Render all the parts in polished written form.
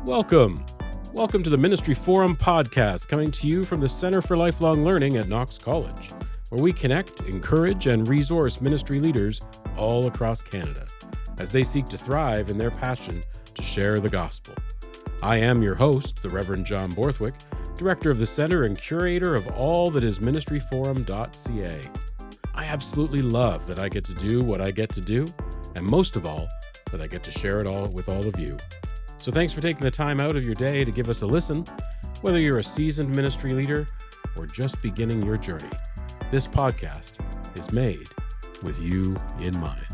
Welcome. Welcome to the Ministry Forum podcast, coming to you from the Center for Lifelong Learning at Knox College, where we connect, encourage, and resource ministry leaders all across Canada as they seek to thrive in their passion to share the gospel. I am your host, the Reverend John Borthwick, Director of the Center and Curator of all that is ministryforum.ca. I absolutely love that I get to do what I get to do, and most of all, that I get to share it all with all of you. So thanks for taking the time out of your day to give us a listen, whether you're a seasoned ministry leader or just beginning your journey. This podcast is made with you in mind.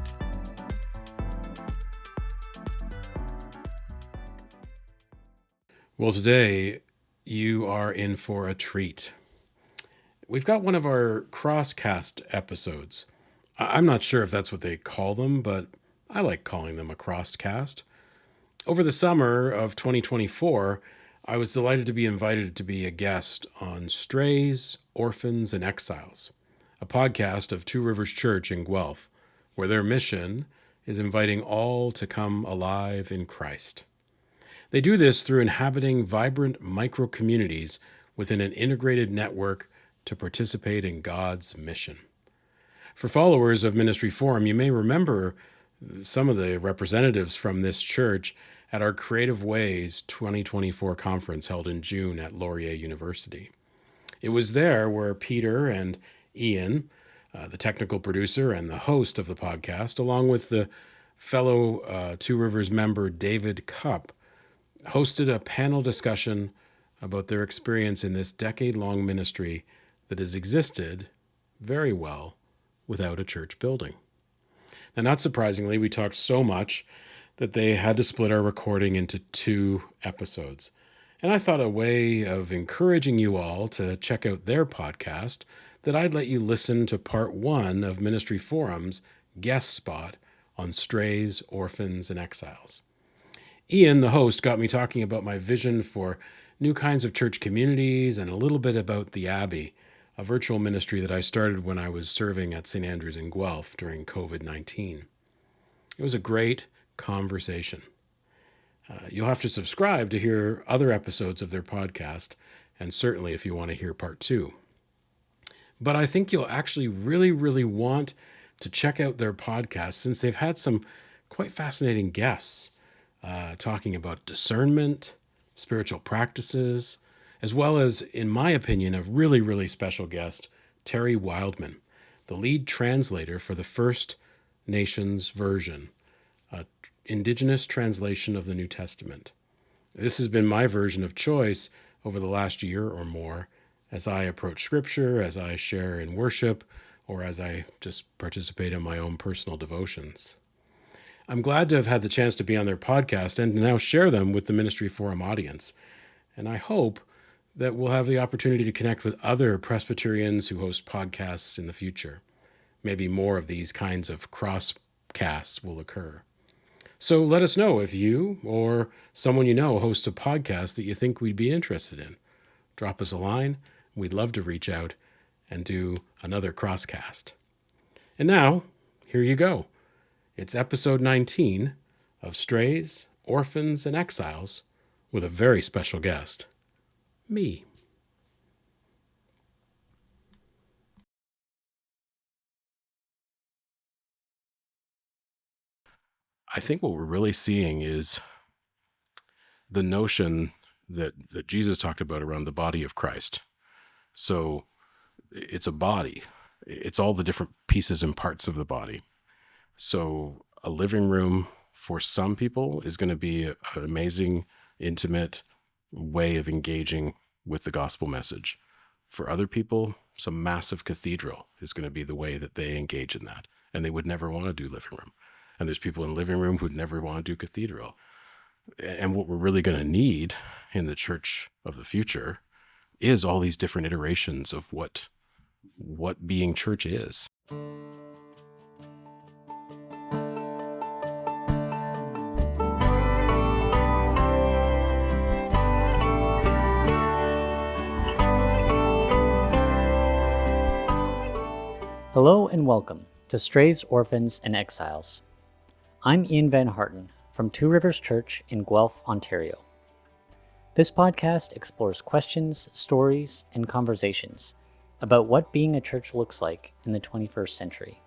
Well, today you are in for a treat. We've got one of our crosscast episodes. I'm not sure if that's what they call them, but I like calling them a crosscast. Over the summer of 2024, I was delighted to be invited to be a guest on Strays, Orphans, and Exiles, a podcast of Two Rivers Church in Guelph, where their mission is inviting all to come alive in Christ. They do this through inhabiting vibrant micro-communities within an integrated network to participate in God's mission. For followers of Ministry Forum, you may remember some of the representatives from this church at our Creative Ways 2024 conference held in June at Laurier University. It was there where Peter and Ian, the technical producer and the host of the podcast, along with the fellow Two Rivers member David Cupp, hosted a panel discussion about their experience in this decade-long ministry that has existed very well without a church building. Now, not surprisingly, we talked so much that they had to split our recording into 2 episodes. And I thought a way of encouraging you all to check out their podcast that I'd let you listen to part 1 of Ministry Forum's guest spot on Strays, Orphans, and Exiles. Ian, the host, got me talking about my vision for new kinds of church communities and a little bit about the Abbey, a virtual ministry that I started when I was serving at St. Andrews in Guelph during COVID-19. It was a great conversation. You'll have to subscribe to hear other episodes of their podcast, and certainly if you want to hear part 2. But I think you'll actually really want to check out their podcast, since they've had some quite fascinating guests talking about discernment, spiritual practices, as well as, in my opinion, a really special guest, Terry Wildman, the lead translator for the First Nations version, an Indigenous translation of the New Testament. This has been my version of choice over the last year or more as I approach Scripture, as I share in worship, or as I just participate in my own personal devotions. I'm glad to have had the chance to be on their podcast and to now share them with the Ministry Forum audience. And I hope that we'll have the opportunity to connect with other Presbyterians who host podcasts in the future. Maybe more of these kinds of crosscasts will occur. So let us know if you or someone you know hosts a podcast that you think we'd be interested in. Drop us a line. We'd love to reach out and do another crosscast. And now, here you go. It's episode 19 of Strays, Orphans, and Exiles with a very special guest. Me. I think what we're really seeing is the notion that Jesus talked about around the body of Christ. So it's a body. It's all the different pieces and parts of the body. So a living room for some people is going to be an amazing, intimate way of engaging with the gospel message. For other people, some massive cathedral is going to be the way that they engage in that. And they would never want to do living room. And there's people in living room who'd never want to do cathedral. And what we're really going to need in the church of the future is all these different iterations of what being church is. Hello and welcome to Strays, Orphans, and Exiles. I'm Ian Van Harten from Two Rivers Church in Guelph, Ontario. This podcast explores questions, stories, and conversations about what being a church looks like in the 21st century.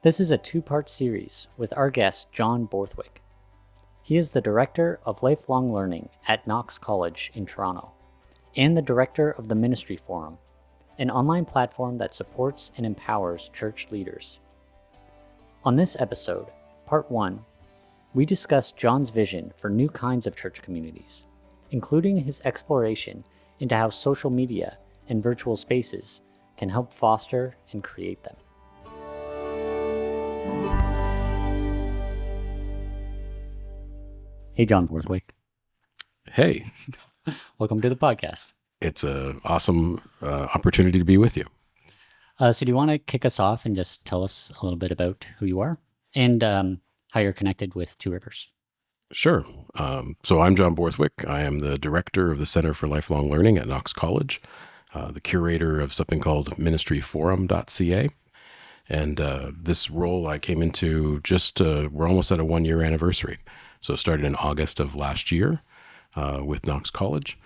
This is a two-part series with our guest, John Borthwick. He is the Director of Lifelong Learning at Knox College in Toronto and the Director of the Ministry Forum, an online platform that supports and empowers church leaders. On this episode, Part 1, we discuss John's vision for new kinds of church communities, including his exploration into how social media and virtual spaces can help foster and create them. Hey, John Borthwick. Hey, Welcome to the podcast. it's an awesome opportunity to be with you. So do you want to kick us off and just tell us a little bit about who you are and how you're connected with Two Rivers? Sure. So I'm John Borthwick. I am the director of the Center for Lifelong Learning at Knox College, the curator of something called ministryforum.ca. And this role I came into we're almost at a 1-year anniversary. So it started in August of last year with Knox College.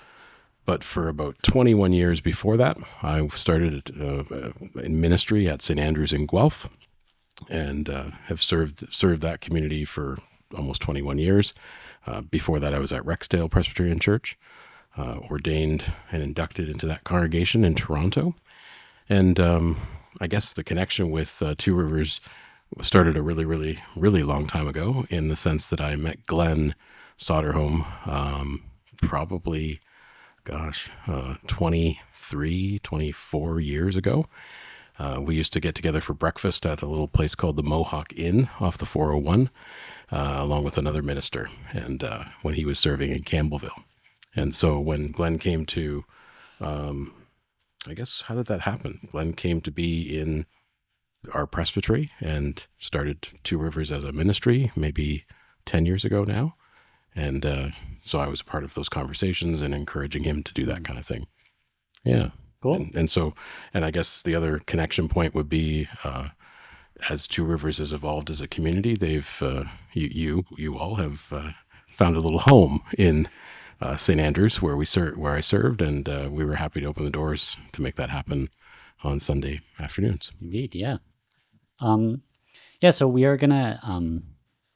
But for about 21 years before that, I started in ministry at St. Andrew's in Guelph and have served that community for almost 21 years. Before that, I was at Rexdale Presbyterian Church, ordained and inducted into that congregation in Toronto. And I guess the connection with Two Rivers started a really, really, really long time ago, in the sense that I met Glenn Soderholm probably, 23, 24 years ago. We used to get together for breakfast at a little place called the Mohawk Inn off the 401, along with another minister, and when he was serving in Campbellville. And so when Glenn came to, I guess, how did that happen? Glenn came to be in our presbytery and started Two Rivers as a ministry maybe 10 years ago now. And so I was a part of those conversations and encouraging him to do that kind of thing. Yeah. Cool. And I guess the other connection point would be, as Two Rivers has evolved as a community, they've, you all have found a little home in St. Andrews where I served, and we were happy to open the doors to make that happen on Sunday afternoons. Indeed, yeah. So we are going to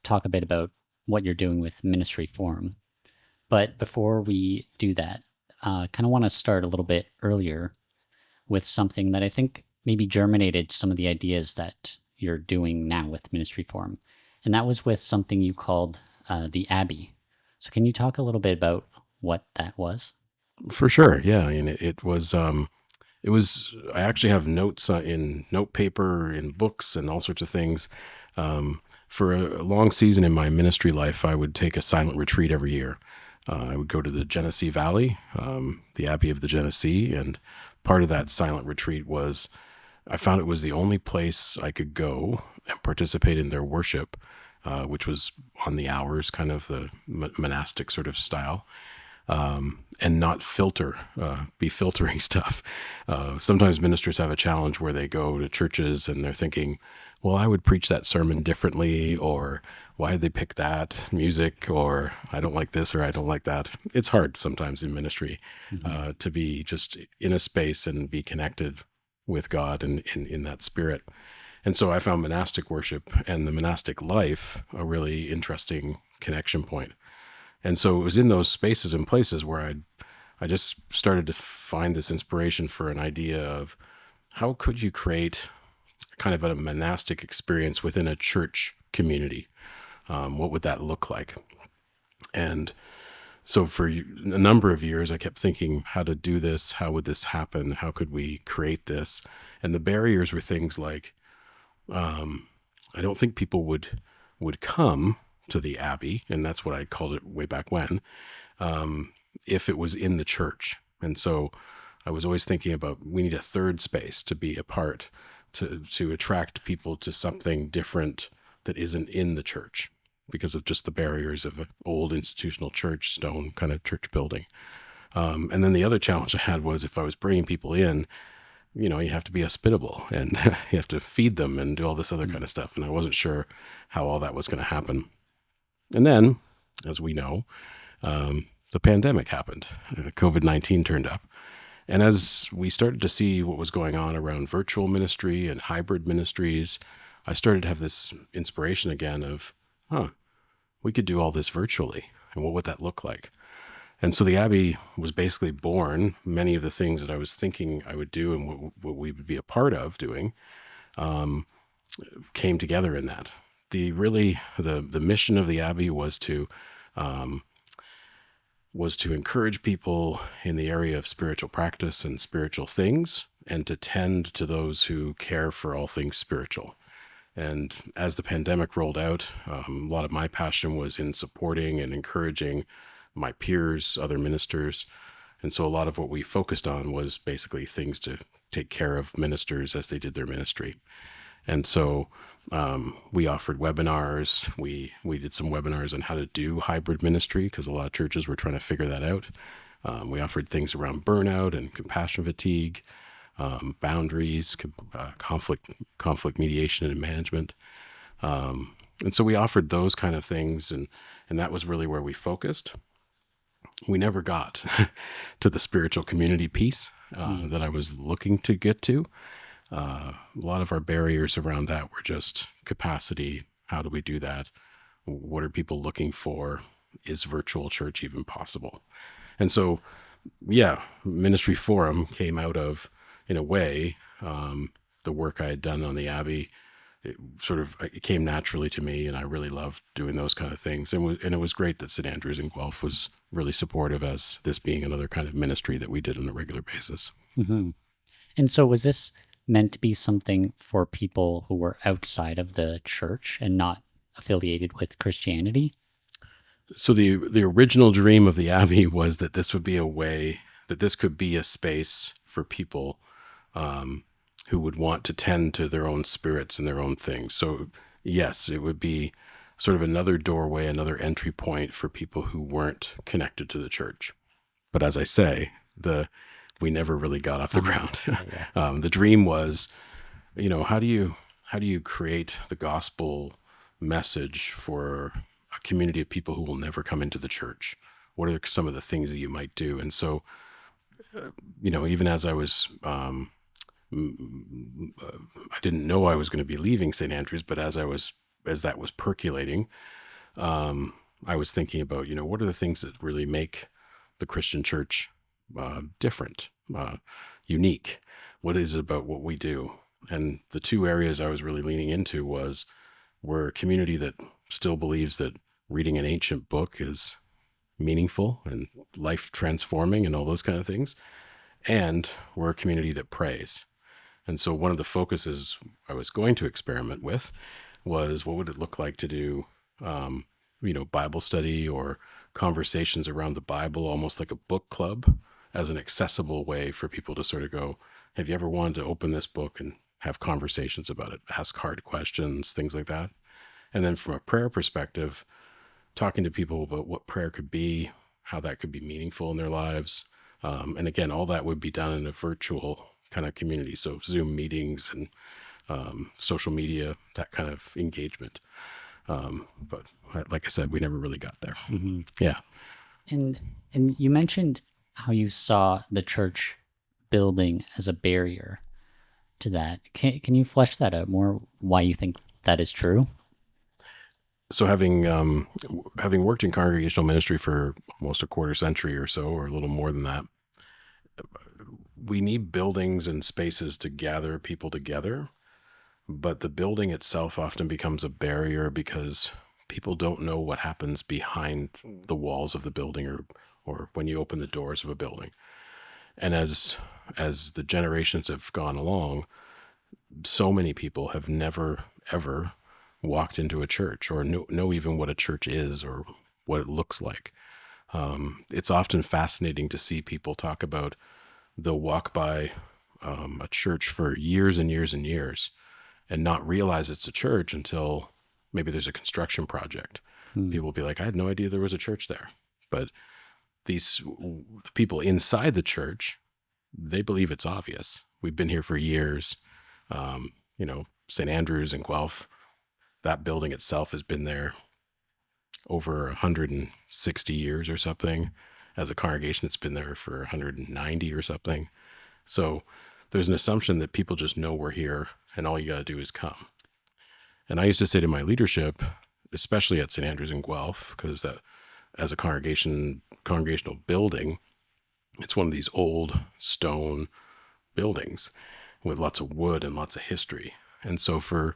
talk a bit about what you're doing with Ministry Forum. But before we do that, kind of want to start a little bit earlier with something that I think maybe germinated some of the ideas that you're doing now with Ministry Forum. And that was with something you called the Abbey. So can you talk a little bit about what that was? For sure, yeah. And it was, I actually have notes in note paper, in books, and all sorts of things. For a long season in my ministry life, I would take a silent retreat every year. I would go to the Genesee Valley, the Abbey of the Genesee, and part of that silent retreat was, I found it was the only place I could go and participate in their worship, which was on the hours, kind of the monastic sort of style, and not be filtering stuff. Sometimes ministers have a challenge where they go to churches and they're thinking, well, I would preach that sermon differently, or why did they pick that music, or I don't like this, or I don't like that. It's hard sometimes in ministry to be just in a space and be connected with God and in that spirit. And so I found monastic worship and the monastic life a really interesting connection point. And so it was in those spaces and places where I just started to find this inspiration for an idea of how could you create kind of a monastic experience within a church community? What would that look like? And so for a number of years, I kept thinking how to do this. How would this happen? How could we create this? And the barriers were things like, I don't think people would come to the Abbey, and that's what I called it way back when, if it was in the church. And so I was always thinking about, we need a third space to be a part, to attract people to something different that isn't in the church, because of just the barriers of an old institutional church, stone kind of church building. And then the other challenge I had was, if I was bringing people in, you have to be hospitable and you have to feed them and do all this other kind of stuff. And I wasn't sure how all that was going to happen. And then, as we know, the the pandemic happened. COVID-19 turned up. And as we started to see what was going on around virtual ministry and hybrid ministries, I started to have this inspiration again of, we could do all this virtually. And what would that look like? And so the Abbey was basically born. Many of the things that I was thinking I would do and what we would be a part of doing came together in that. The mission of the Abbey was to encourage people in the area of spiritual practice and spiritual things, and to tend to those who care for all things spiritual. And as the pandemic rolled out, a lot of my passion was in supporting and encouraging my peers, other ministers. And so a lot of what we focused on was basically things to take care of ministers as they did their ministry. And so we offered webinars. We did some webinars on how to do hybrid ministry because a lot of churches were trying to figure that out. We offered things around burnout and compassion fatigue, boundaries, conflict mediation and management. And so we offered those kind of things, and that was really where we focused. We never got to the spiritual community piece that I was looking to get to. A lot of our barriers around that were just capacity. How do we do that? What are people looking for? Is virtual church even possible? And so, Ministry Forum came out of, in a way, the work I had done on the Abbey. It came naturally to me, and I really loved doing those kind of things. And it was great that St. Andrews in Guelph was really supportive, as this being another kind of ministry that we did on a regular basis. Mm-hmm. And so was this meant to be something for people who were outside of the church and not affiliated with Christianity? So the original dream of the Abbey was that this would be a way, that this could be a space for people who would want to tend to their own spirits and their own things. So yes, it would be sort of another doorway, another entry point for people who weren't connected to the church. But as I say, we never really got off the ground. Yeah. The dream was, how do you create the gospel message for a community of people who will never come into the church? What are some of the things that you might do? And so, even as I was, I didn't know I was going to be leaving St. Andrews, but as that was percolating, I was thinking about, what are the things that really make the Christian church different, unique? What is it about what we do? And the two areas I was really leaning into we're a community that still believes that reading an ancient book is meaningful and life transforming and all those kind of things. And we're a community that prays. And so one of the focuses I was going to experiment with was, what would it look like to do, Bible study or conversations around the Bible, almost like a book club, as an accessible way for people to sort of go, have you ever wanted to open this book and have conversations about it, ask hard questions, things like that? And then from a prayer perspective, talking to people about what prayer could be, how that could be meaningful in their lives. And again, all that would be done in a virtual kind of community. So Zoom meetings and social media, that kind of engagement. But like I said, we never really got there. Mm-hmm. Yeah. And you mentioned how you saw the church building as a barrier to that. Can you flesh that out more, why you think that is true? So having worked in congregational ministry for almost a quarter century or so, or a little more than that, we need buildings and spaces to gather people together, but the building itself often becomes a barrier because people don't know what happens behind the walls of the building or when you open the doors of a building. And as the generations have gone along, so many people have never, ever walked into a church or know even what a church is or what it looks like. It's often fascinating to see people talk about they'll walk by a church for years and years and years and not realize it's a church until maybe there's a construction project. People will be like, I had no idea there was a church there. But the people inside the church, they believe it's obvious. We've been here for years. St. Andrews in Guelph, that building itself has been there over 160 years or something. as a congregation, it's been there for 190 or something. So there's an assumption that people just know we're here and all you got to do is come. And I used to say to my leadership, especially at St. Andrews in Guelph, because that as a congregational building, it's one of these old stone buildings with lots of wood and lots of history. And so for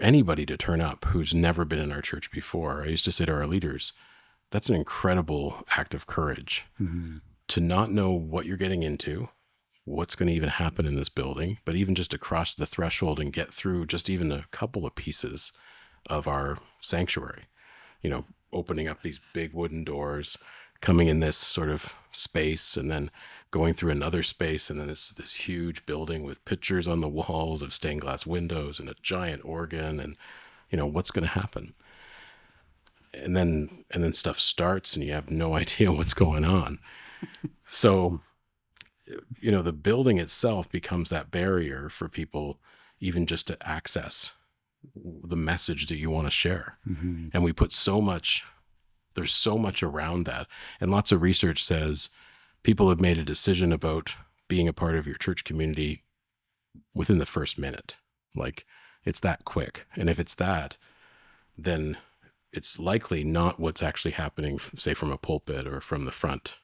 anybody to turn up who's never been in our church before, I used to say to our leaders, that's an incredible act of courage to not know what you're getting into, what's going to even happen in this building, but even just to cross the threshold and get through just even a couple of pieces of our sanctuary, opening up these big wooden doors, coming in this sort of space, and then going through another space, and then this huge building with pictures on the walls of stained glass windows and a giant organ, and what's going to happen. And then stuff starts and you have no idea what's going on. So, the building itself becomes that barrier for people even just to access the message that you want to share. And we put there's so much around that. And lots of research says people have made a decision about being a part of your church community within the first minute. Like, it's that quick. And if it's that, then it's likely not what's actually happening, say, from a pulpit or from the front.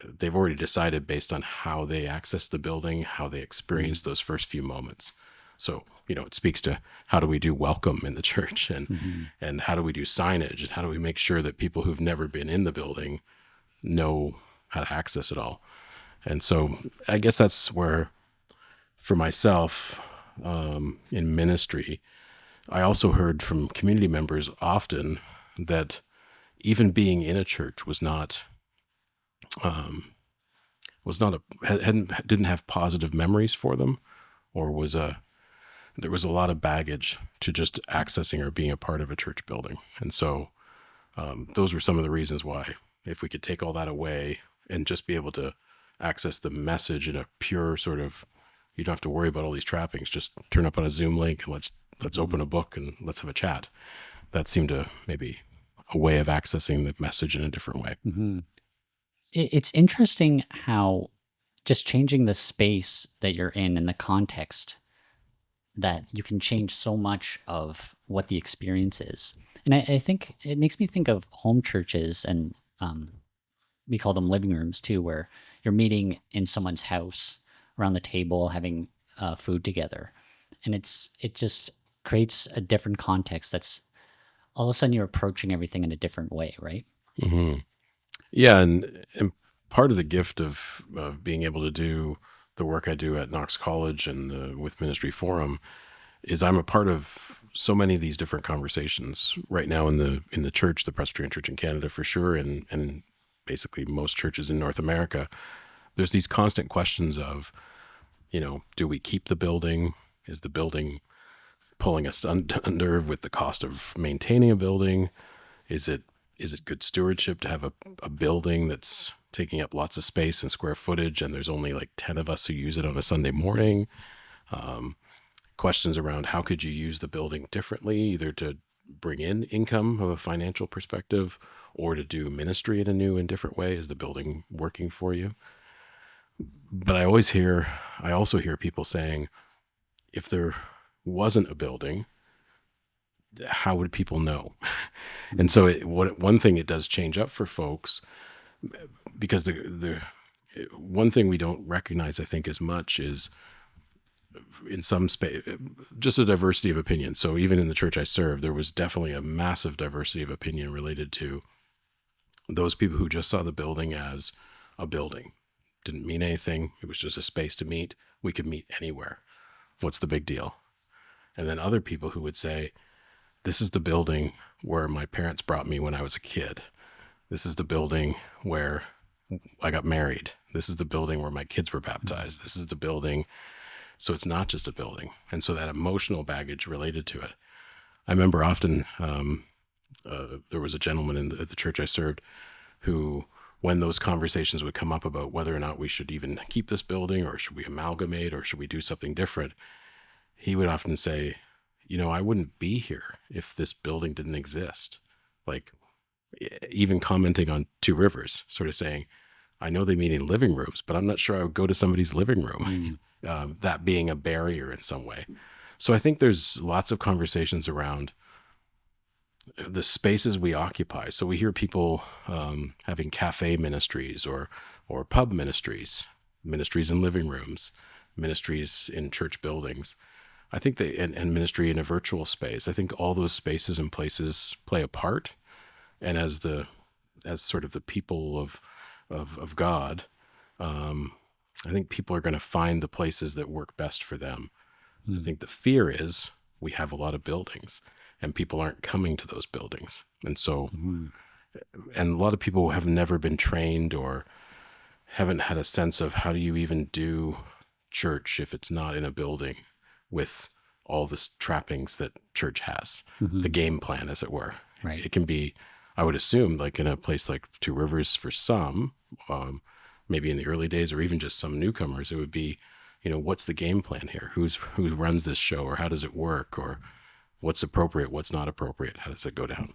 They've already decided based on how they access the building, how they experience those first few moments. So, it speaks to how do we do welcome in the church, and how do we do signage, and how do we make sure that people who've never been in the building know how to access it all. And so I guess that's where, for myself, in ministry, I also heard from community members often that even being in a church didn't have positive memories for them, or there was a lot of baggage to just accessing or being a part of a church building. And so those were some of the reasons why, if we could take all that away and just be able to access the message in a pure sort of, you don't have to worry about all these trappings, just turn up on a Zoom link and let's open a book and let's have a chat. That seemed to maybe a way of accessing the message in a different way. It's interesting how just changing the space that you're in and the context, that you can change so much of what the experience is. And I think it makes me think of home churches, and we call them living rooms too, where you're meeting in someone's house around the table, having food together. And it just creates a different context that's all of a sudden you're approaching everything in a different way, right? Yeah, and part of the gift of being able to do the work I do at Knox College and with Ministry Forum is I'm a part of so many of these different conversations right now in the church, the Presbyterian Church in Canada for sure, and basically most churches in North America. There's these constant questions of, do we keep the building? Is the building pulling us under with the cost of maintaining a building? Is it good stewardship to have a building that's taking up lots of space and square footage, and there's only like 10 of us who use it on a Sunday morning? Questions around how could you use the building differently, either to bring in income of a financial perspective or to do ministry in a new and different way. Is the building working for you? But I also hear people saying, if there wasn't a building, how would people know? And so one thing it does change up for folks, because the one thing we don't recognize, I think, as much is in some space, just a diversity of opinion. So even in the church I served, there was definitely a massive diversity of opinion related to those people who just saw the building as a building. Didn't mean anything. It was just a space to meet. We could meet anywhere. What's the big deal? And then other people who would say, this is the building where my parents brought me when I was a kid. This is the building where I got married. This is the building where my kids were baptized. This is the building. So it's not just a building. And so that emotional baggage related to it. I remember often there was a gentleman at the church I served who, when those conversations would come up about whether or not we should even keep this building, or should we amalgamate, or should we do something different, he would often say, I wouldn't be here if this building didn't exist. Like, even commenting on Two Rivers, sort of saying, I know they meet in living rooms, but I'm not sure I would go to somebody's living room, that being a barrier in some way. So I think there's lots of conversations around the spaces we occupy. So we hear people having cafe ministries or pub ministries, ministries in living rooms, ministries in church buildings. I think and ministry in a virtual space. I think all those spaces and places play a part. And as sort of the people of God, I think people are going to find the places that work best for them. I think the fear is we have a lot of buildings and people aren't coming to those buildings. And so, and a lot of people have never been trained or haven't had a sense of how do you even do church if it's not in a building with all the trappings that church has, the game plan, as it were. Right. It can be, I would assume, like in a place like Two Rivers for some, maybe in the early days or even just some newcomers, it would be, what's the game plan here? Who runs this show, or how does it work, or what's appropriate, what's not appropriate? How does it go down?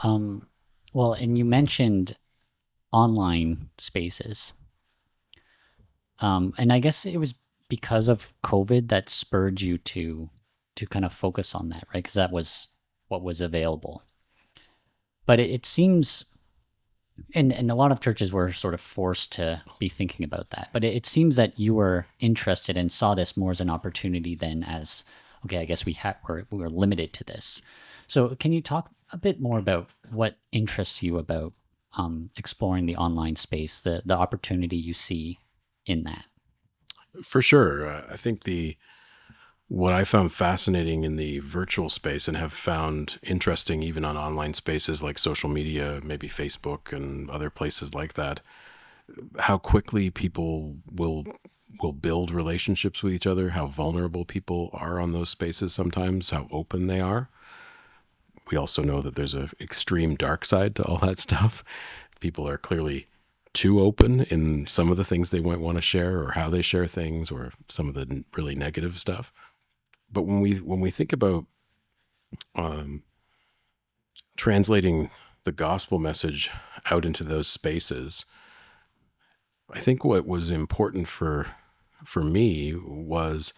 Well, and you mentioned online spaces. And I guess it was because of COVID that spurred you to kind of focus on that, right? Because that was what was available. But it seems, and a lot of churches were sort of forced to be thinking about that. But it seems that you were interested and saw this more as an opportunity than as, okay, I guess we were limited to this. So can you talk a bit more about what interests you about exploring the online space, the opportunity you see in that? For sure. I think what I found fascinating in the virtual space and have found interesting even on online spaces like social media, maybe Facebook and other places like that, how quickly people will build relationships with each other, how vulnerable people are on those spaces sometimes, how open they are. We also know that there's an extreme dark side to all that stuff. People are clearly too open in some of the things they might want to share, or how they share things, or some of the really negative stuff. But when we think about translating the gospel message out into those spaces, I think what was important for me was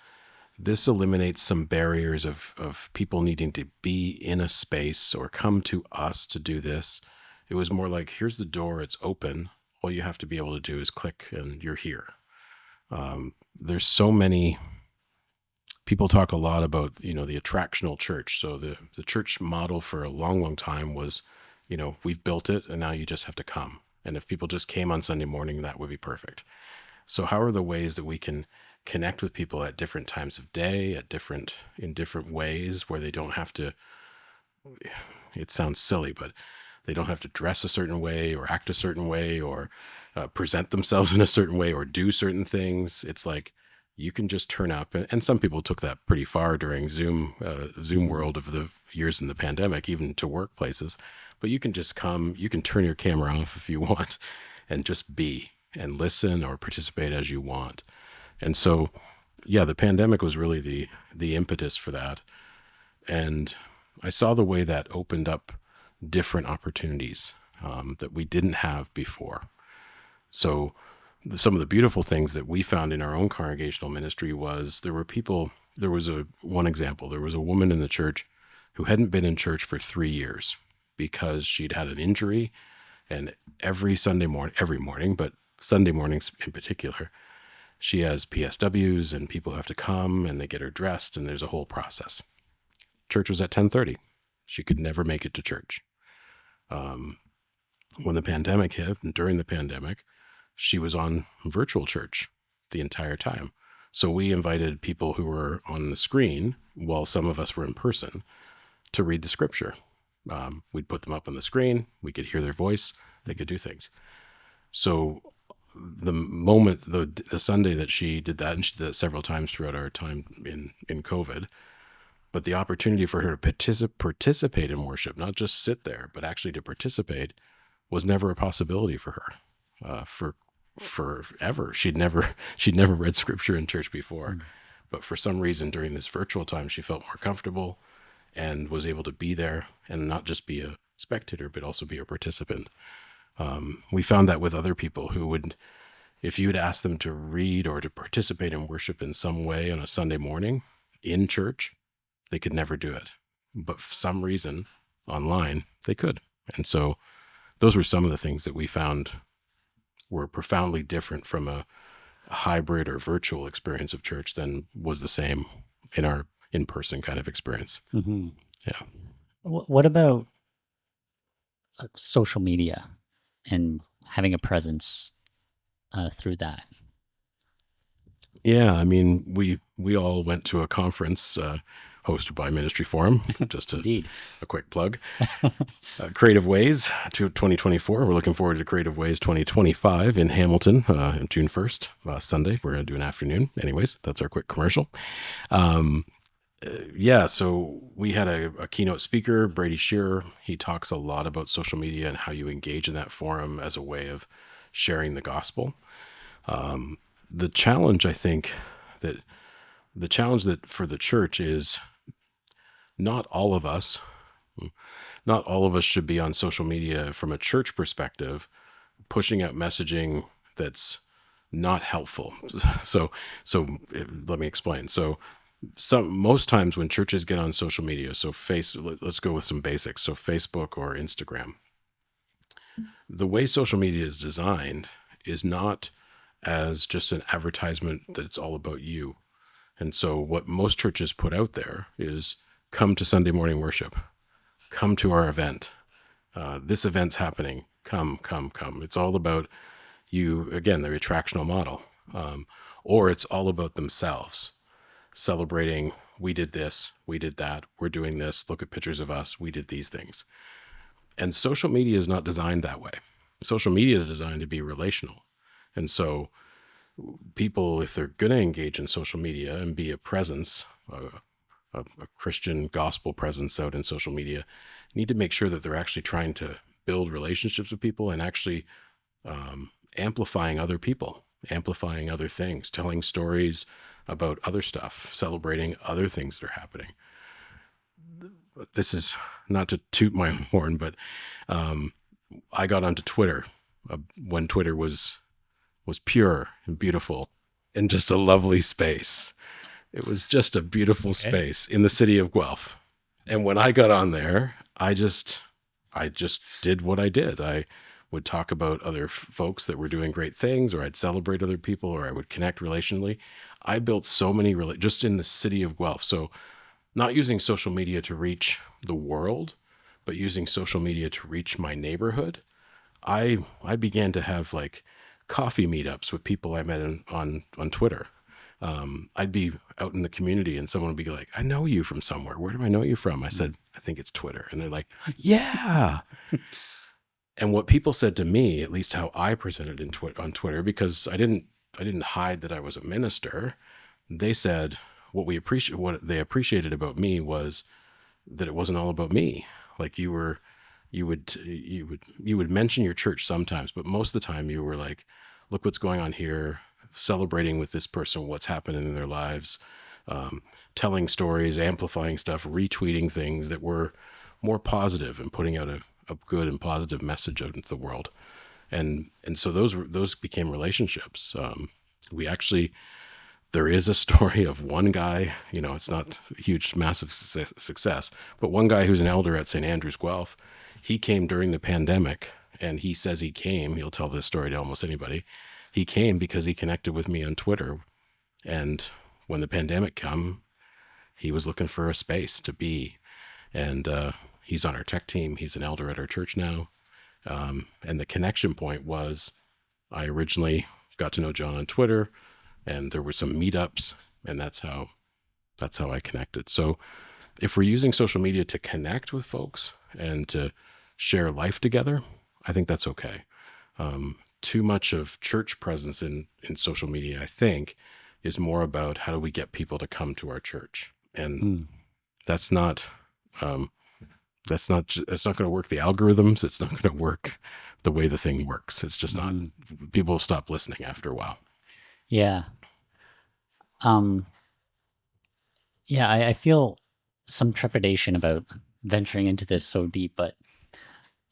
this eliminates some barriers of people needing to be in a space or come to us to do this. It was more like, here's the door, it's open. All you have to be able to do is click and you're here. There's so many people talk a lot about, the attractional church. So the church model for a long, long time was, we've built it and now you just have to come. And if people just came on Sunday morning, that would be perfect. So how are the ways that we can connect with people at different times of day, in different ways, where they don't have to, it sounds silly, but they don't have to dress a certain way or act a certain way or present themselves in a certain way or do certain things. It's like you can just turn up. And some people took that pretty far during Zoom world of the years in the pandemic, even to workplaces. But you can just come, you can turn your camera off if you want and just be and listen or participate as you want. And so, yeah, the pandemic was really the impetus for that. And I saw the way that opened up different opportunities that we didn't have before. So some of the beautiful things that we found in our own congregational ministry was there was one example. There was a woman in the church who hadn't been in church for 3 years because she'd had an injury, and every morning, but Sunday mornings in particular, she has PSWs and people have to come and they get her dressed and there's a whole process. Church was at 10:30. She could never make it to church. When the pandemic hit, and during the pandemic, she was on virtual church the entire time. So we invited people who were on the screen while some of us were in person to read the scripture. We'd put them up on the screen. We could hear their voice. They could do things. So the moment, the Sunday that she did that, and she did that several times throughout our time in COVID, but the opportunity for her to participate in worship, not just sit there, but actually to participate, was never a possibility for her. Forever, she'd never read scripture in church before, but for some reason during this virtual time, she felt more comfortable, and was able to be there and not just be a spectator, but also be a participant. We found that with other people who would, if you had asked them to read or to participate in worship in some way on a Sunday morning in church, they could never do it. But for some reason, online, they could. And so those were some of the things that we found were profoundly different from a hybrid or virtual experience of church than was the same in our in-person kind of experience. Mm-hmm. Yeah. What about social media and having a presence through that? Yeah, I mean, we all went to a conference hosted by Ministry Forum, just Indeed. a quick plug. Creative Ways to 2024. We're looking forward to Creative Ways 2025 in Hamilton, June 1st, Sunday. We're going to do an afternoon. Anyways, that's our quick commercial. Yeah, so we had a keynote speaker, Brady Shearer. He talks a lot about social media and how you engage in that forum as a way of sharing the gospel. The challenge, I think, that for the church is not all of us should be on social media from a church perspective, pushing out messaging that's not helpful. So let me explain. So most times when churches get on social media, so let's go with some basics. So Facebook or Instagram, the way social media is designed is not as just an advertisement that it's all about you. And so what most churches put out there is come to Sunday morning worship, come to our event. This event's happening. Come. It's all about you, again, the attractional model. Or it's all about themselves, celebrating, we did this, we did that, we're doing this, look at pictures of us, we did these things. And social media is not designed that way. Social media is designed to be relational. And so people, if they're going to engage in social media and be a presence, a Christian gospel presence out in social media, need to make sure that they're actually trying to build relationships with people and actually amplifying other people, amplifying other things, telling stories about other stuff, celebrating other things that are happening. This is not to toot my horn, but I got onto Twitter when Twitter was pure and beautiful and just a lovely space. It was just a beautiful space in the city of Guelph. And when I got on there, I just did what I did. I would talk about other folks that were doing great things, or I'd celebrate other people, or I would connect relationally. I built so many just in the city of Guelph. So not using social media to reach the world, but using social media to reach my neighborhood. I began to have like coffee meetups with people I met on Twitter. I'd be out in the community and someone would be like, I know you from somewhere. Where do I know you from? I said, I think it's Twitter. And they're like, yeah. And what people said to me, at least how I presented on Twitter, because I didn't hide that I was a minister. They said what they appreciated about me was that it wasn't all about me. Like you would mention your church sometimes, but most of the time you were like, look what's going on here, celebrating with this person, what's happening in their lives, telling stories, amplifying stuff, retweeting things that were more positive and putting out a good and positive message out into the world. And so those became relationships. There is a story of one guy, it's not a huge, massive success, but one guy who's an elder at St. Andrew's, Guelph. He came during the pandemic, and he says he'll tell this story to almost anybody. He came because he connected with me on Twitter. And when the pandemic came, he was looking for a space to be. And he's on our tech team. He's an elder at our church now. And the connection point was I originally got to know John on Twitter, and there were some meetups, and that's how I connected. So if we're using social media to connect with folks and to share life together, I think that's okay. Too much of church presence in social media, I think, is more about how do we get people to come to our church, and that's not going to work. The algorithms, it's not going to work the way the thing works. It's just not. People stop listening after a while. Yeah. Yeah, I feel some trepidation about venturing into this so deep, but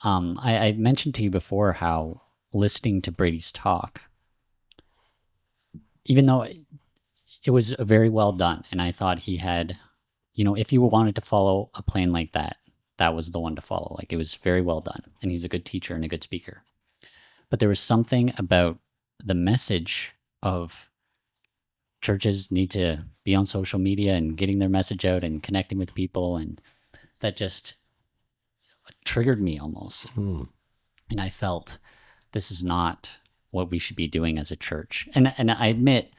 I mentioned to you before how listening to Brady's talk, even though it was very well done, and I thought he had, if you wanted to follow a plan like that, that was the one to follow. Like, it was very well done, and he's a good teacher and a good speaker. But there was something about the message of churches need to be on social media and getting their message out and connecting with people, and that just triggered me almost. Hmm. And I felt this is not what we should be doing as a church. And I admit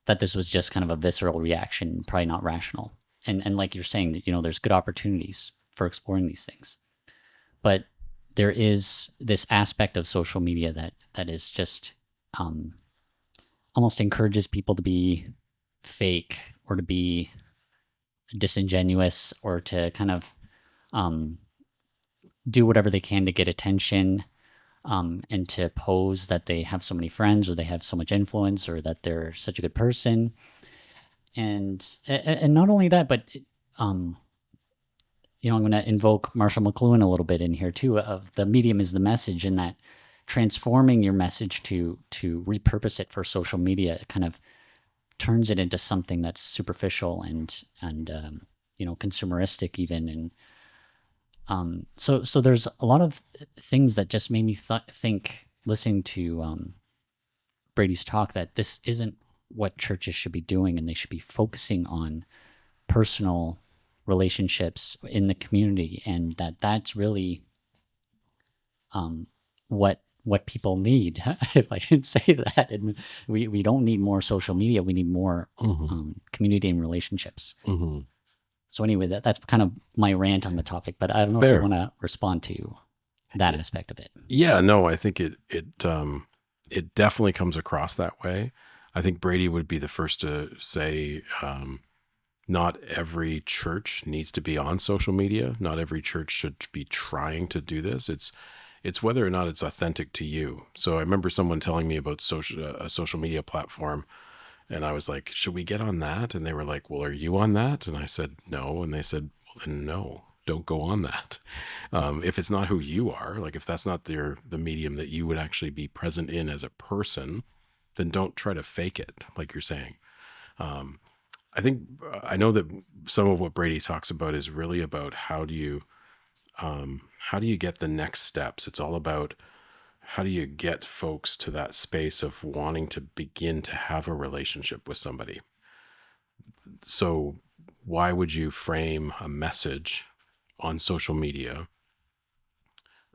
that this was just kind of a visceral reaction, probably not rational. And like you're saying, there's good opportunities for exploring these things. But there is this aspect of social media that is just almost encourages people to be fake or to be disingenuous or to kind of do whatever they can to get attention, and to pose that they have so many friends or they have so much influence or that they're such a good person. And not only that, but I'm going to invoke Marshall McLuhan a little bit in here too, of the medium is the message, and that transforming your message to repurpose it for social media kind of turns it into something that's superficial and consumeristic even. And so there's a lot of things that just made me think, listening to Brady's talk, that this isn't what churches should be doing, and they should be focusing on personal relationships in the community, and that's really what people need. If I can say that, and we don't need more social media. We need more community and relationships. Mm-hmm. So anyway, that's kind of my rant on the topic, but I don't know if you want to respond to that aspect of it. Yeah, no, I think it definitely comes across that way. I think Brady would be the first to say, not every church needs to be on social media. Not every church should be trying to do this. It's whether or not it's authentic to you. So I remember someone telling me about a social media platform, and I was like, should we get on that? And they were like, well, are you on that? And I said, no. And they said, well, then no, don't go on that. If it's not who you are, like if that's not the medium that you would actually be present in as a person, then don't try to fake it, like you're saying. I know that some of what Brady talks about is really about how do you get the next steps. It's all about how do you get folks to that space of wanting to begin to have a relationship with somebody. So why would you frame a message on social media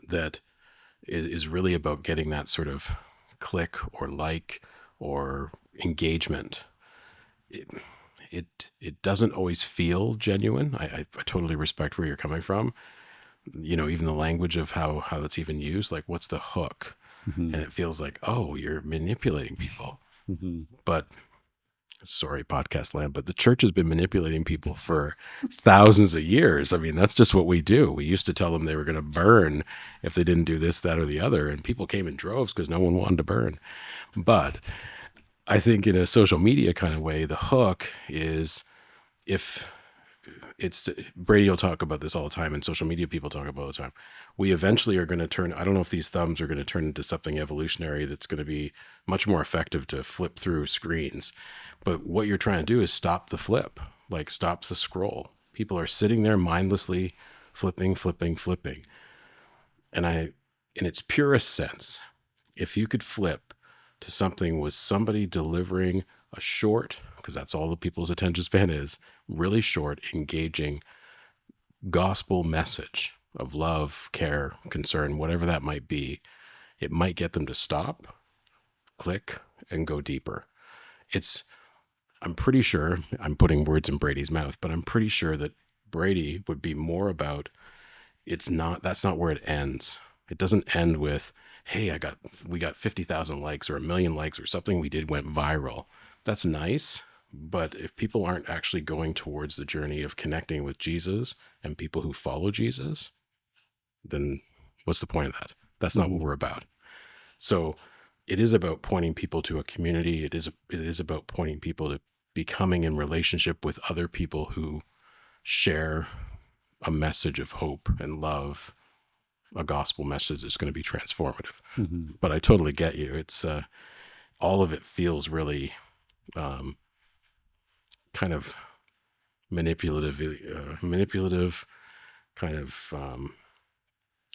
that is really about getting that sort of click or like or engagement? It doesn't always feel genuine. I totally respect where you're coming from. Even the language of how it's even used, like what's the hook? Mm-hmm. And it feels like, oh, you're manipulating people. Mm-hmm. But sorry, podcast land, but the church has been manipulating people for thousands of years. I mean, that's just what we do. We used to tell them they were going to burn if they didn't do this, that, or the other. And people came in droves because no one wanted to burn. But I think in a social media kind of way, the hook is, if it's, Brady will talk about this all the time, and social media people talk about it all the time, we eventually are going to turn, I don't know if these thumbs are going to turn into something evolutionary that's going to be much more effective to flip through screens. But what you're trying to do is stop the flip, like stop the scroll. People are sitting there mindlessly flipping. And in its purest sense, if you could flip to something with somebody delivering a short, because that's all the people's attention span is, really short, engaging gospel message of love, care, concern, whatever that might be, it might get them to stop, click, and go deeper. I'm pretty sure, I'm putting words in Brady's mouth, but I'm pretty sure that Brady would be more about, that's not where it ends. It doesn't end with, hey, we got 50,000 likes or 1 million likes or something we did went viral. That's nice. But if people aren't actually going towards the journey of connecting with Jesus and people who follow Jesus, then what's the point of that? That's not what we're about. So it is about pointing people to a community. It is about pointing people to becoming in relationship with other people who share a message of hope and love, a gospel message that's going to be transformative. But I totally get you. It's all of it feels really kind of manipulative, kind of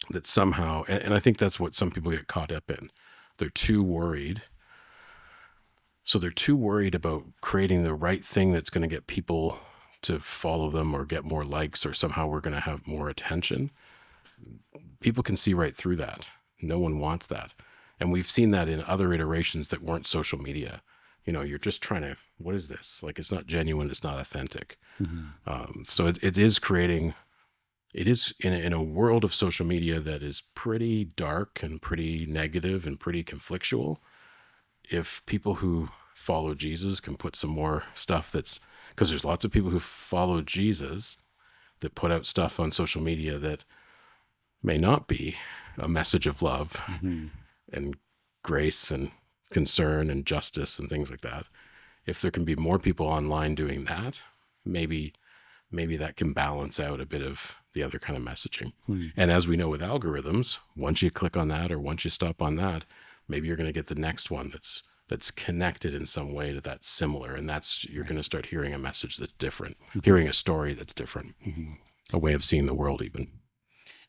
that somehow, and I think that's what some people get caught up in. They're too worried. So they're too worried about creating the right thing that's going to get people to follow them or get more likes, or somehow we're going to have more attention. People can see right through that. No one wants that. And we've seen that in other iterations that weren't social media. You know, you're just trying to, what is this? Like, it's not genuine. It's not authentic. So it is creating, it is in a world of social media that is pretty dark and pretty negative and pretty conflictual. If people who follow Jesus can put some more stuff that's, because there's lots of people who follow Jesus that put out stuff on social media that may not be a message of love and grace and concern and justice and things like that. If there can be more people online doing that, maybe that can balance out a bit of the other kind of messaging. And as we know with algorithms, once you click on that or once you stop on that, maybe you're going to get the next one that's connected in some way to that similar. And that's, you're going to start hearing a message that's different, hearing a story that's different, a way of seeing the world even.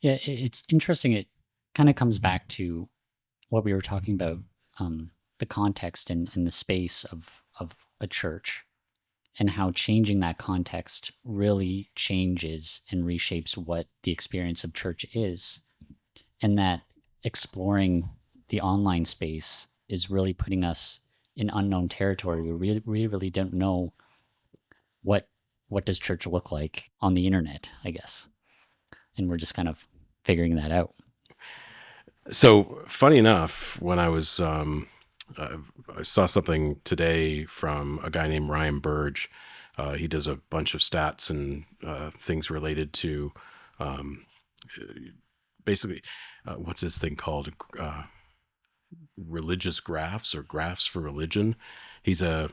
Yeah, it's interesting. It kind of comes back to what we were talking about, the context and the space of a church, and how changing that context really changes and reshapes what the experience of church is. And that exploring the online space is really putting us in unknown territory. We really don't know what does church look like on the internet, I guess. And we're just kind of figuring that out. So funny enough, when I was, I saw something today from a guy named Ryan Burge. He does a bunch of stats and things related to basically, what's his thing called? Religious graphs, or graphs for religion. He's a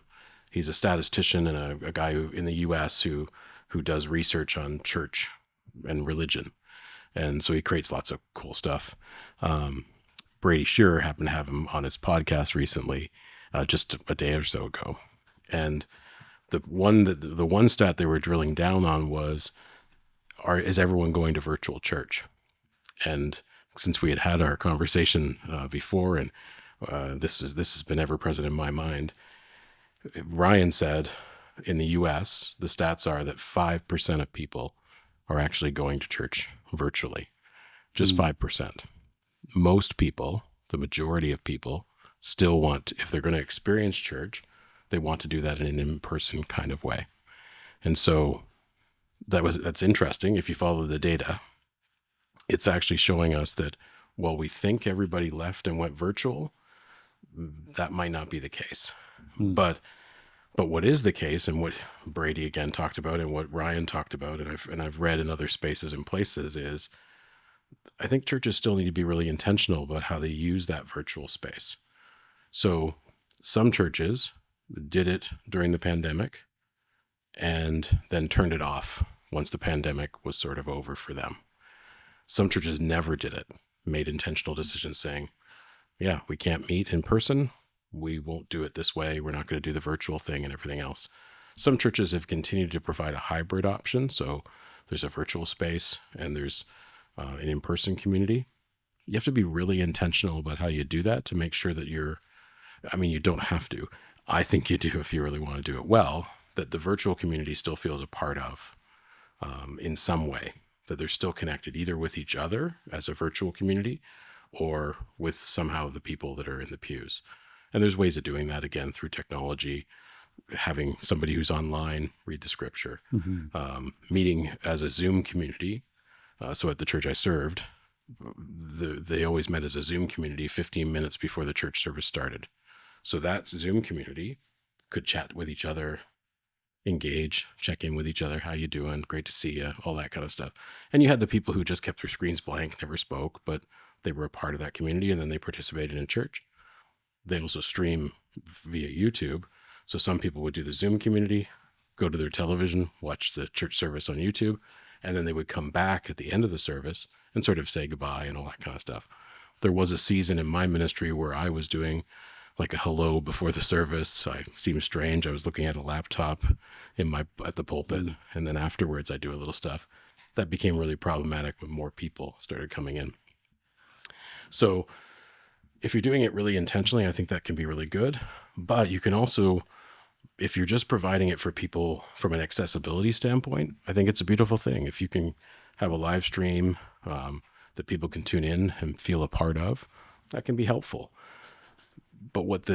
statistician and a guy in the U.S. who does research on church and religion. And so he creates lots of cool stuff. Brady Shearer happened to have him on his podcast recently, just a day or so ago. And the one stat they were drilling down on was, is everyone going to virtual church? And since we had our conversation before, and this has been ever present in my mind, Ryan said in the U.S., the stats are that 5% of people are actually going to church virtually. Just 5%. Most people, the majority of people, still want, if they're going to experience church, they want to do that in an in-person kind of way. And so that's interesting. If you follow the data, it's actually showing us that while we think everybody left and went virtual, that might not be the case. But what is the case, and what Brady again talked about, and what Ryan talked about, and I've read in other spaces and places, is I think churches still need to be really intentional about how they use that virtual space. So some churches did it during the pandemic and then turned it off once the pandemic was sort of over for them. Some churches never did it, made intentional decisions saying, yeah, we can't meet in person. We won't do it this way. We're not going to do the virtual thing and everything else. Some churches have continued to provide a hybrid option. So there's a virtual space and there's an in-person community. You have to be really intentional about how you do that to make sure that you don't have to. I think you do if you really want to do it well, that the virtual community still feels a part of in some way, that they're still connected either with each other as a virtual community or with somehow the people that are in the pews. And there's ways of doing that, again, through technology, having somebody who's online read the scripture, meeting as a Zoom community. So at the church I served, they always met as a Zoom community 15 minutes before the church service started. So that Zoom community could chat with each other, engage, check in with each other. How you doing? Great to see you. All that kind of stuff. And you had the people who just kept their screens blank, never spoke, but they were a part of that community and then they participated in church. They also stream via YouTube. So some people would do the Zoom community, go to their television, watch the church service on YouTube, and then they would come back at the end of the service and sort of say goodbye and all that kind of stuff. There was a season in my ministry where I was doing like a hello before the service. I seemed strange. I was looking at a laptop at the pulpit, and then afterwards I do a little stuff. That became really problematic when more people started coming in. So if you're doing it really intentionally, I think that can be really good. But you can also, if you're just providing it for people from an accessibility standpoint, I think it's a beautiful thing. If you can have a live stream that people can tune in and feel a part of, that can be helpful. But what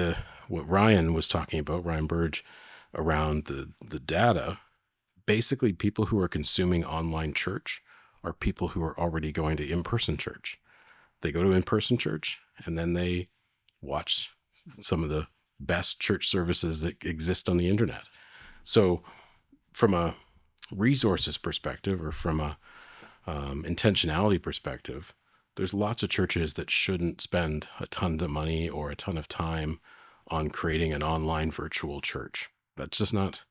Ryan was talking about, Ryan Burge, around the data, basically people who are consuming online church are people who are already going to in-person church. They go to in-person church and then they watch some of the best church services that exist on the internet. So from a resources perspective, or from a intentionality perspective, there's lots of churches that shouldn't spend a ton of money or a ton of time on creating an online virtual church. That's just not,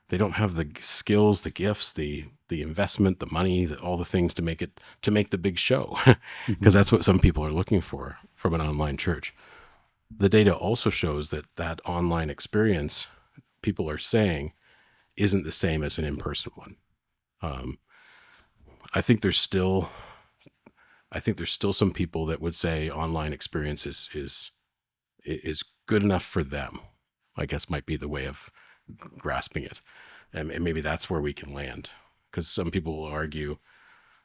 they don't have the skills, the gifts, the investment, the money, all the things to make the big show, because that's what some people are looking for from an online church. The data also shows that online experience, people are saying, isn't the same as an in-person one. I think there's still some people that would say online experience is good enough for them, I guess might be the way of grasping it. And maybe that's where we can land. Because some people will argue,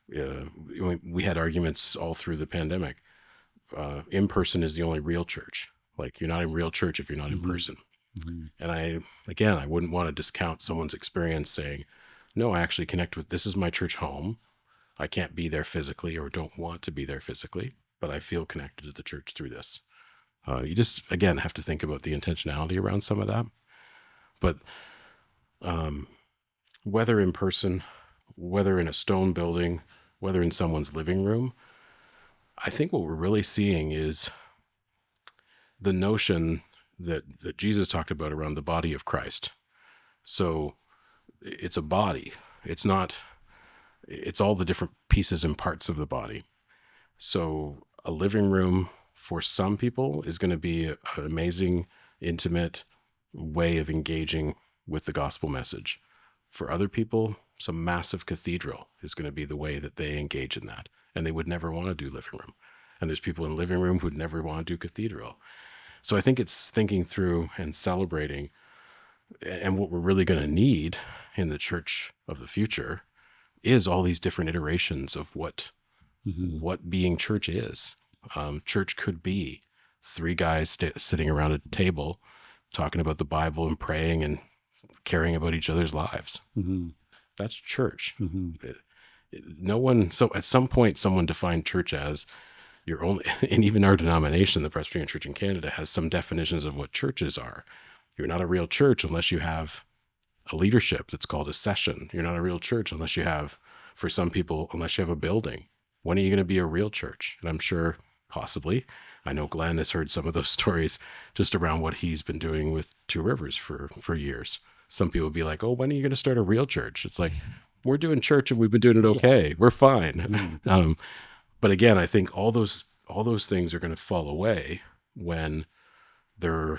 we had arguments all through the pandemic. In-person is the only real church. Like, you're not in real church if you're not in person. And I wouldn't want to discount someone's experience saying, no, I actually connect with, this is my church home. I can't be there physically or don't want to be there physically, but I feel connected to the church through this. You just, again, have to think about the intentionality around some of that. But whether in person, whether in a stone building, whether in someone's living room, I think what we're really seeing is the notion that Jesus talked about around the body of Christ. So it's a body. It's all the different pieces and parts of the body. So a living room for some people is going to be an amazing, intimate way of engaging with the gospel message. For other people, some massive cathedral is going to be the way that they engage in that. And they would never want to do living room. And there's people in living room who'd never want to do cathedral. So I think it's thinking through and celebrating, and what we're really going to need in the church of the future is all these different iterations of what being church is. Church could be three guys sitting around a table talking about the Bible and praying and caring about each other's lives. That's church. So at some point, someone defined church as your only, and even our denomination, the Presbyterian Church in Canada, has some definitions of what churches are. You're not a real church unless you have a leadership that's called a session. You're not a real church unless you have, for some people, unless you have a building. When are you going to be a real church? And I'm sure, possibly, I know Glenn has heard some of those stories just around what he's been doing with Two Rivers for years. Some people will be like, oh, when are you going to start a real church? It's like, we're doing church and we've been doing it okay. Yeah. We're fine. But again, I think all those things are going to fall away when there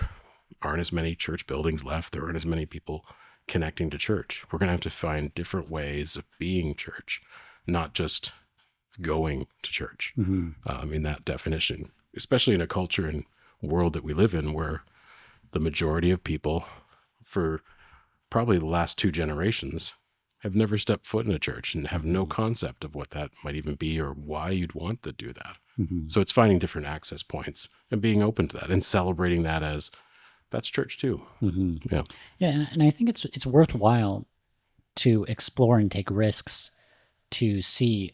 aren't as many church buildings left. There aren't as many people connecting to church. We're going to have to find different ways of being church, not just going to church in that definition, especially in a culture and world that we live in where the majority of people for probably the last 2 generations have never stepped foot in a church and have no concept of what that might even be or why you'd want to do that. So it's finding different access points and being open to that and celebrating that as that's church too. Yeah. And I think it's worthwhile to explore and take risks to see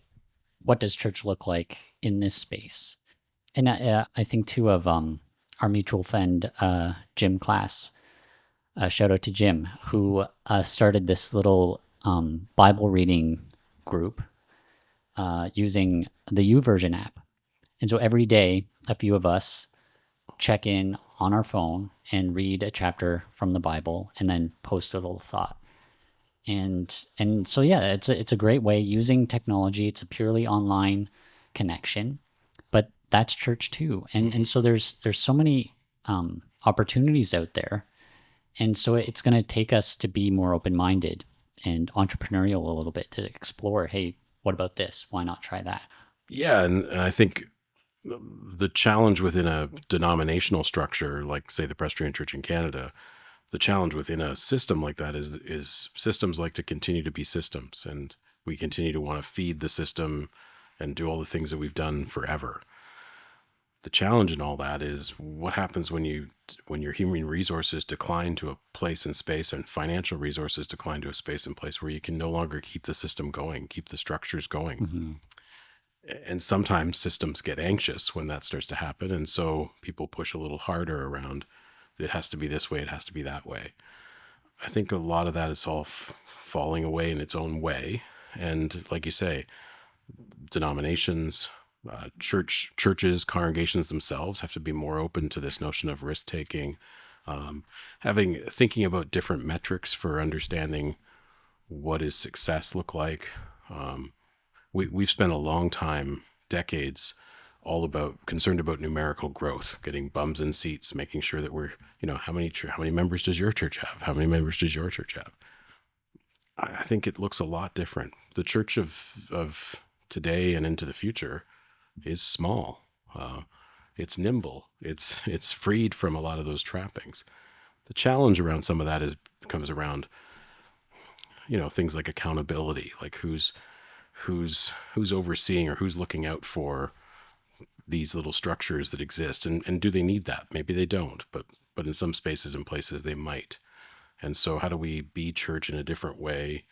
what does church look like in this space. And I think too of our mutual friend, Jim Class. Shout out to Jim, who started this little Bible reading group using the YouVersion app. And so every day, a few of us check in on our phone and read a chapter from the Bible and then post a little thought. And so yeah, it's a great way using technology. It's a purely online connection, but that's church too. And so there's so many opportunities out there, and so it's going to take us to be more open-minded and entrepreneurial a little bit to explore. Hey, what about this? Why not try that? Yeah, and I think the challenge within a denominational structure, like say the Presbyterian Church in Canada, the challenge within a system like that is systems like to continue to be systems, and we continue to want to feed the system and do all the things that we've done forever. The challenge in all that is what happens when your human resources decline to a place and space, and financial resources decline to a space and place where you can no longer keep the system going, keep the structures going. Mm-hmm. And sometimes systems get anxious when that starts to happen, and so people push a little harder around, it has to be this way, it has to be that way. I think a lot of that is all falling away in its own way. And like you say, denominations, churches, congregations themselves have to be more open to this notion of risk taking, thinking about different metrics for understanding what does success look like. We've spent a long time, decades, all concerned about numerical growth, getting bums in seats, making sure that we're, how many members does your church have? How many members does your church have? I think it looks a lot different. The church of today and into the future is small. It's nimble. It's freed from a lot of those trappings. The challenge around some of that comes around, things like accountability, like who's overseeing or who's looking out for these little structures that exist, and do they need that? Maybe they don't, but in some spaces and places they might. And so how do we be church in a different way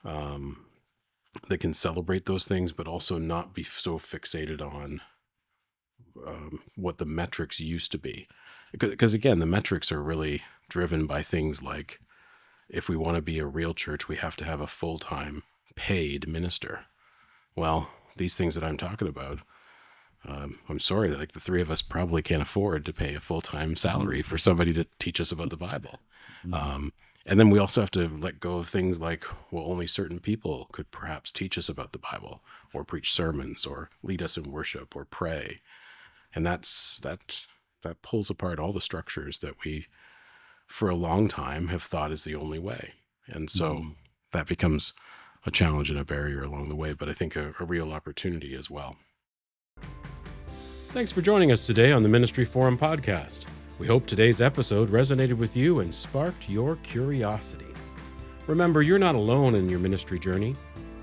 that can celebrate those things, but also not be so fixated on what the metrics used to be? Because again, the metrics are really driven by things like, if we want to be a real church, we have to have a full-time paid minister. Well, these things that I'm talking about, I'm sorry, like the three of us probably can't afford to pay a full-time salary for somebody to teach us about the Bible. And then we also have to let go of things like, well, only certain people could perhaps teach us about the Bible, or preach sermons, or lead us in worship, or pray. And that pulls apart all the structures that we, for a long time, have thought is the only way. And so that becomes a challenge and a barrier along the way, but I think a real opportunity as well. Thanks for joining us today on the Ministry Forum podcast. We hope today's episode resonated with you and sparked your curiosity. Remember, you're not alone in your ministry journey.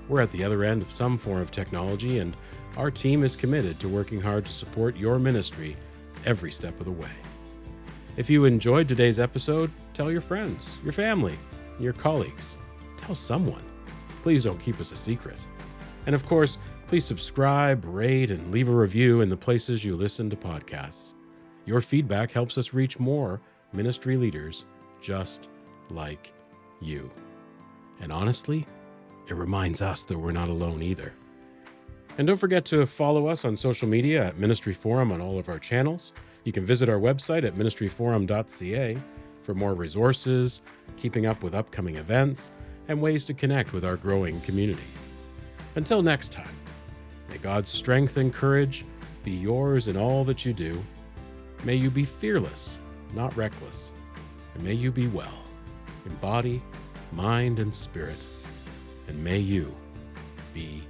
We're at the other end of some form of technology, and our team is committed to working hard to support your ministry every step of the way. If you enjoyed today's episode, tell your friends, your family, your colleagues. Tell someone. Please don't keep us a secret. And of course, please subscribe, rate, and leave a review in the places you listen to podcasts. Your feedback helps us reach more ministry leaders just like you. And honestly, it reminds us that we're not alone either. And don't forget to follow us on social media at Ministry Forum on all of our channels. You can visit our website at ministryforum.ca for more resources, keeping up with upcoming events, and ways to connect with our growing community. Until next time, may God's strength and courage be yours in all that you do. May you be fearless, not reckless, and may you be well in body, mind, and spirit, and may you be